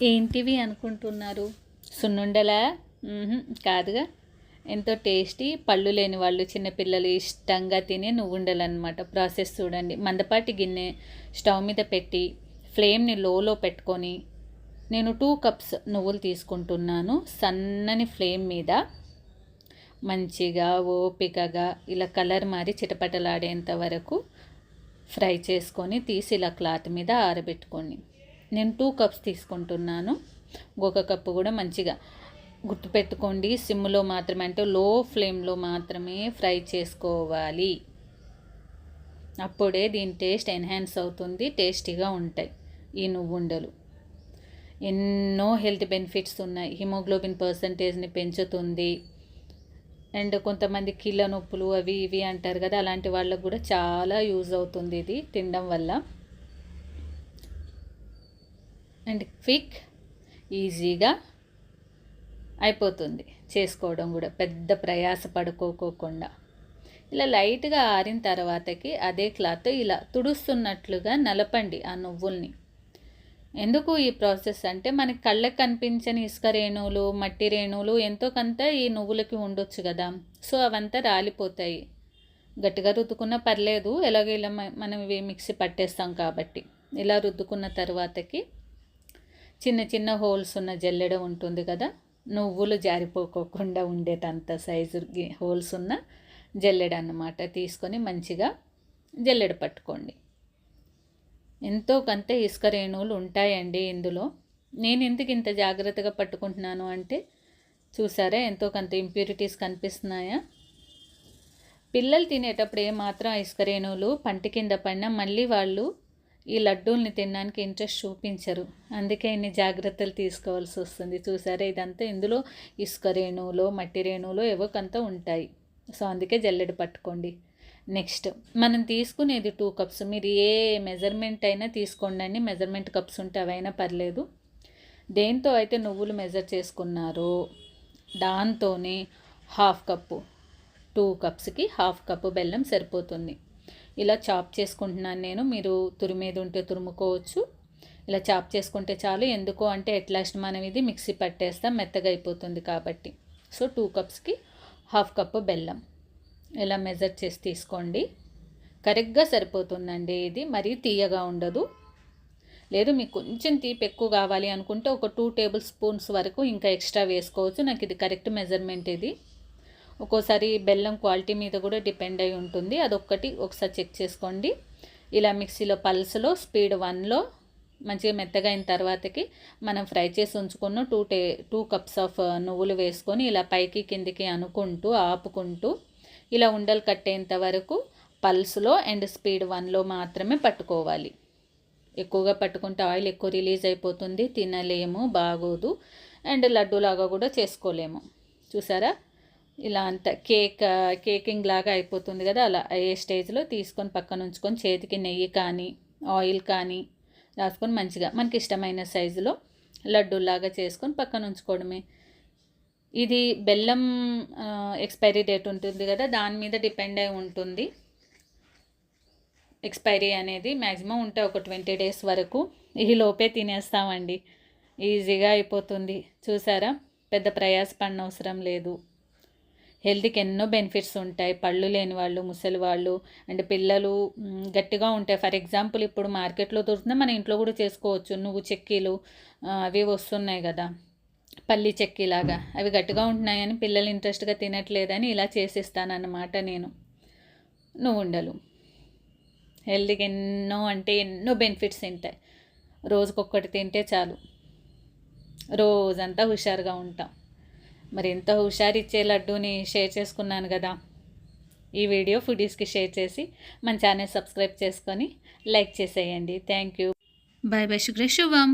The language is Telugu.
ఏంటివి అనుకుంటున్నారు? సున్నుండలా? కాదుగా. ఎంతో టేస్టీ, పళ్ళు లేని వాళ్ళు, చిన్నపిల్లలు ఇష్టంగా తినే నువ్వుండలన్నమాట. ప్రాసెస్ చూడండి. మందపాటి గిన్నె స్టవ్ మీద పెట్టి ఫ్లేమ్ని లోలో పెట్టుకొని నేను 2 కప్స్ నువ్వులు తీసుకుంటున్నాను. సన్నని ఫ్లేమ్ మీద మంచిగా ఓపికగా ఇలా కలర్ మారి చిటపటలాడేంత వరకు ఫ్రై చేసుకొని తీసి ఇలా క్లాత్ మీద ఆరబెట్టుకోండి. నేను 2 కప్స్ తీసుకుంటున్నాను. ఒక కప్పు కూడా మంచిగా గుర్తుపెట్టుకోండి. సిమ్లో మాత్రమే, అంటే లో ఫ్లేమ్లో మాత్రమే ఫ్రై చేసుకోవాలి. అప్పుడే దీని టేస్ట్ ఎన్హాన్స్ అవుతుంది, టేస్టీగా ఉంటాయి ఈ నువ్వుండలు. ఎన్నో హెల్త్ బెనిఫిట్స్ ఉన్నాయి. హిమోగ్లోబిన్ పర్సంటేజ్ని పెంచుతుంది. అండ్ కొంతమంది కీళ్ళ నొప్పులు అవి ఇవి అంటారు కదా, అలాంటి వాళ్ళకు కూడా చాలా యూజ్ అవుతుంది ఇది తినడం వల్ల. అండ్ క్విక్, ఈజీగా అయిపోతుంది చేసుకోవడం కూడా, పెద్ద ప్రయాస పడుకోకుండా. ఇలా లైట్గా ఆరిన తర్వాతకి అదే క్లాత్ ఇలా తుడుస్తున్నట్లుగా నలపండి ఆ నువ్వుల్ని. ఎందుకు ఈ ప్రాసెస్ అంటే, మనకి కళ్ళకు కనిపించని ఇసుక రేణువులు, మట్టి రేణువులు ఎంతో కొంత ఈ నువ్వులకి ఉండొచ్చు కదా. సో అవంతా రాలిపోతాయి. గట్టిగా రుద్దుకున్నా పర్లేదు, ఎలాగో ఇలా మనం ఇవి మిక్సీ పట్టేస్తాం కాబట్టి. ఇలా రుద్దుకున్న తర్వాతకి చిన్న చిన్న హోల్స్ ఉన్న జల్లెడ ఉంటుంది కదా, నువ్వులు జారిపోకోకుండా ఉండేటంత సైజు హోల్స్ ఉన్న జల్లెడ అన్నమాట, తీసుకొని మంచిగా జల్లెడ పట్టుకోండి. ఎంతో కొంత ఇసుక రేణువులు ఉంటాయండి ఇందులో. నేను ఎందుకు ఇంత జాగ్రత్తగా పట్టుకుంటున్నాను అంటే, చూసారా ఎంతో కొంత ఇంప్యూరిటీస్ కనిపిస్తున్నాయా? పిల్లలు తినేటప్పుడు ఏమాత్రం ఇసుక రేణువులు పంట కింద పడినా మళ్ళీ వాళ్ళు ఈ లడ్డూల్ని తినడానికి ఇంట్రెస్ట్ చూపించరు. అందుకే ఇన్ని జాగ్రత్తలు తీసుకోవాల్సి వస్తుంది. చూసారా, ఇదంతా ఇందులో ఇసుక రేణువులు, మట్టి రేణువులు ఏవో కొంత ఉంటాయి. సో అందుకే జల్లెడ పట్టుకోండి. నెక్స్ట్ మనం తీసుకునేది 2 కప్స్. మీరు ఏ మెజర్మెంట్ అయినా తీసుకోండి, మెజర్మెంట్ కప్స్ ఉంటే అవైనా పర్లేదు. దేంతో అయితే నువ్వులు మెజర్ చేసుకున్నారో దాంతోనే 1/2 కప్పు, 2 కప్స్కి 1/2 కప్పు బెల్లం సరిపోతుంది. ఇలా చాప్ చేసుకుంటున్నాను నేను. మీరు తురిమేది ఉంటే తురుముకోవచ్చు. ఇలా చాప్ చేసుకుంటే చాలు. ఎందుకు అంటే ఎట్లాస్ట్ మనం ఇది మిక్సీ పట్టేస్తాం, మెత్తగా అయిపోతుంది కాబట్టి. సో 2 కప్స్కి 1/2 కప్పు బెల్లం ఇలా మెజర్ చేసి తీసుకోండి. కరెక్ట్గా సరిపోతుందండి. ఇది మరీ తీయగా ఉండదు. లేదు మీకు కొంచెం తీపి ఎక్కువ కావాలి అనుకుంటే ఒక 2 టేబుల్ స్పూన్స్ వరకు ఇంకా ఎక్స్ట్రా వేసుకోవచ్చు. నాకు ఇది కరెక్ట్ మెజర్మెంట్ ఇది. ఒక్కోసారి బెల్లం క్వాలిటీ మీద కూడా డిపెండ్ అయి ఉంటుంది. అదొక్కటి ఒకసారి చెక్ చేసుకోండి. ఇలా మిక్సీలో పల్స్లో స్పీడ్ 1లో మంచిగా మెత్తగా అయిన తర్వాతకి మనం ఫ్రై చేసి ఉంచుకున్న 2 కప్స్ ఆఫ్ నువ్వులు వేసుకొని ఇలా పైకి కిందికి అనుకుంటూ ఆపుకుంటూ ఇలా ఉండలు కట్టేంత వరకు పల్స్లో అండ్ స్పీడ్ 1లో మాత్రమే పట్టుకోవాలి. ఎక్కువగా పట్టుకుంటే ఆయిల్ ఎక్కువ రిలీజ్ అయిపోతుంది, తినలేము, బాగోదు. అండ్ లడ్డూలాగా కూడా చేసుకోలేము. చూసారా, ఇలా అంత కేకింగ్ లాగా అయిపోతుంది కదా. అలా అయ్యే స్టేజ్లో తీసుకొని పక్కన ఉంచుకొని చేతికి నెయ్యి కానీ ఆయిల్ కానీ రాసుకొని మంచిగా మనకి ఇష్టమైన సైజులో లడ్డూలాగా చేసుకొని పక్కన ఉంచుకోవడమే. ఇది బెల్లం ఎక్స్పైరీ డేట్ ఉంటుంది కదా, దాని మీద డిపెండ్ అయి ఉంటుంది. ఎక్స్పైరీ అనేది మ్యాక్సిమం ఉంటే ఒక 20 డేస్ వరకు. ఈ లోపే తినేస్తామండి, ఈజీగా అయిపోతుంది. చూసారా, పెద్ద ప్రయాస పడనవసరం లేదు. హెల్త్కి ఎన్నో బెనిఫిట్స్ ఉంటాయి. పళ్ళు లేని వాళ్ళు, ముసలి వాళ్ళు అండ్ పిల్లలు గట్టిగా ఉంటాయి. ఫర్ ఎగ్జాంపుల్ ఇప్పుడు మార్కెట్లో దొరుకుతున్నా, మన ఇంట్లో కూడా చేసుకోవచ్చు. నువ్వు చెక్కీలు అవి వస్తున్నాయి కదా, పల్లి చెక్కీలాగా, అవి గట్టిగా ఉంటున్నాయని పిల్లలు ఇంట్రెస్ట్గా తినట్లేదని ఇలా చేసిస్తానన్నమాట నేను. నువ్వుండలు హెల్త్కి ఎన్నో బెనిఫిట్స్ ఉంటాయి. రోజుకొక్కటి తింటే చాలు, రోజంతా హుషారుగా ఉంటాం. మరి ఎంత హుషారిచ్చే లడ్డూని షేర్ చేసుకున్నాను కదా. ఈ వీడియో ఫుడీస్కి షేర్ చేసి మన ఛానల్ సబ్స్క్రైబ్ చేసుకొని లైక్ చేసేయండి. Thank you. Bye bye. శుభం.